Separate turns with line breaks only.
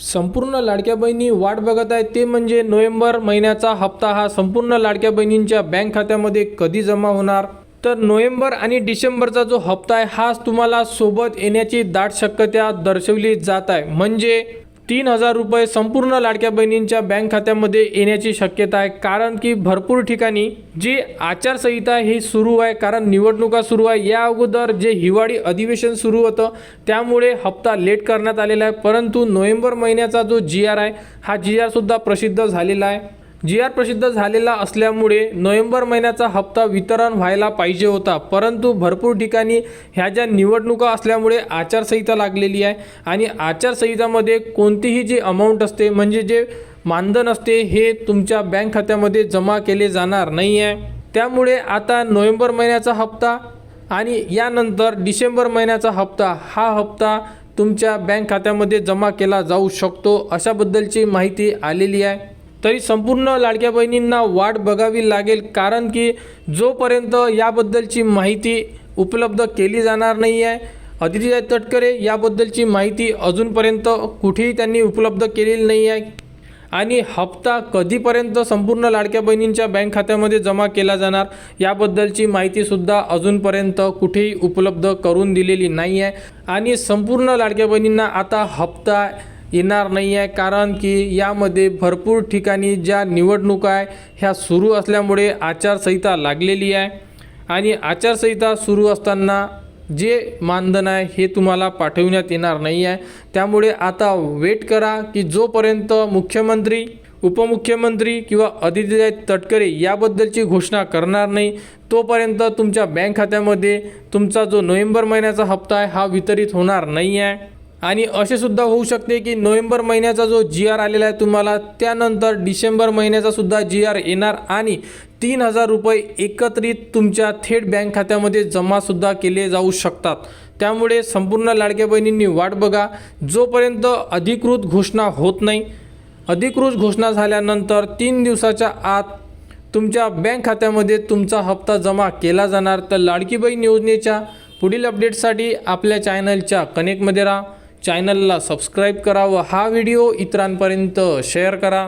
संपूर्ण लाडक्या बहिणी वाट बघत आहेत ते म्हणजे नोव्हेंबर महिन्याचा हप्ता हा संपूर्ण लाडक्या बहिणींच्या बँक खात्यामध्ये कधी जमा होणार। तर नोव्हेंबर आणि डिसेंबरचा जो हप्ता आहे हा तुम्हाला सोबत येण्याची दाट शक्यता दर्शवली जात आहे। म्हणजे 3000 रुपये संपूर्ण लाडक्या बहिणींच्या बँक खात्यामध्ये येण्याची शक्यता आहे। कारण की भरपूर ठिकाणी जी आचारसंहिता ही सुरू आहे, कारण निवडणुका सुरू आहे, या अगोदर जे हिवाळी अधिवेशन सुरू होतं त्यामुळे हप्ता लेट करण्यात आलेला आहे। परंतु नोव्हेंबर महिन्याचा जो GR आहे हा GR सुद्धा प्रसिद्ध झालेला आहे। GR प्रसिद्ध झालेला असल्यामुळे नोव्हेंबर महिन्याचा हप्ता वितरण व्हायला पाहिजे होता, परंतु भरपूर ठिकाणी ह्या ज्या निवडणुका असल्यामुळे आचारसंहिता लागलेली आहे आणि आचारसंहितामध्ये कोणतीही जी अमाऊंट असते म्हणजे जे मानधन असते हे तुमच्या बँक खात्यामध्ये जमा केले जाणार नाही आहे। त्यामुळे आता नोव्हेंबर महिन्याचा हप्ता आणि यानंतर डिसेंबर महिन्याचा हप्ता हा हप्ता तुमच्या बँक खात्यामध्ये जमा केला जाऊ शकतो अशाबद्दलची माहिती आलेली आहे। तरी संपूर्ण लाडक्या बहिणींना वाट बघावी लागेल, कारण की जोपर्यंत याबद्दलची माहिती उपलब्ध केली जाणार नाही आहे, आदित्य तटकरे याबद्दलची माहिती अजूनपर्यंत कुठेही त्यांनी उपलब्ध केलेली नाही आहे आणि हप्ता कधीपर्यंत संपूर्ण लाडक्या बहिणींच्या बँक खात्यामध्ये जमा केला जाणार याबद्दलची माहितीसुद्धा अजूनपर्यंत कुठेही उपलब्ध करून दिलेली नाही आहे। आणि संपूर्ण लाडक्या बहिणींना आता हप्ता येणार नाही आहे, कारण की यामध्ये भरपूर ठिकाणी ज्या निवडणुका आहे ह्या सुरू असल्यामुळे आचारसंहिता लागलेली आहे आणि आचारसंहिता सुरू असताना जे मानधन आहे हे तुम्हाला पाठवण्यात येणार नाही आहे। त्यामुळे आता वेट करा की जोपर्यंत मुख्यमंत्री, उपमुख्यमंत्री किंवा आदित्य तटकरे याबद्दलची घोषणा करणार नाही तोपर्यंत तुमच्या बँक खात्यामध्ये तुमचा जो नोव्हेंबर महिन्याचा हप्ता आहे हा वितरित होणार नाही आहे। आणि असे सुद्धा होऊ शकते की नोव्हेंबर महिन्याचा जो GR आलेला आहे तुम्हाला त्यानंतर डिसेंबर महिन्याचा सुद्धा GR येणार आणि 3000 रुपये एकत्रित तुमच्या थेट बँक खात्यामध्ये जमासुद्धा केले जाऊ शकतात। त्यामुळे संपूर्ण लाडक्या बहिणींनी वाट बघा, जोपर्यंत अधिकृत घोषणा होत नाही। अधिकृत घोषणा झाल्यानंतर 3 दिवसाच्या आत तुमच्या बँक खात्यामध्ये तुमचा हप्ता जमा केला जाणार। तर लाडकी बहीण योजनेच्या पुढील अपडेटसाठी आपल्या चॅनलच्या कनेक्टमध्ये राहा, चॅनलला सबस्क्राईब करा व हा व्हिडिओ इतरांपर्यंत शेअर करा।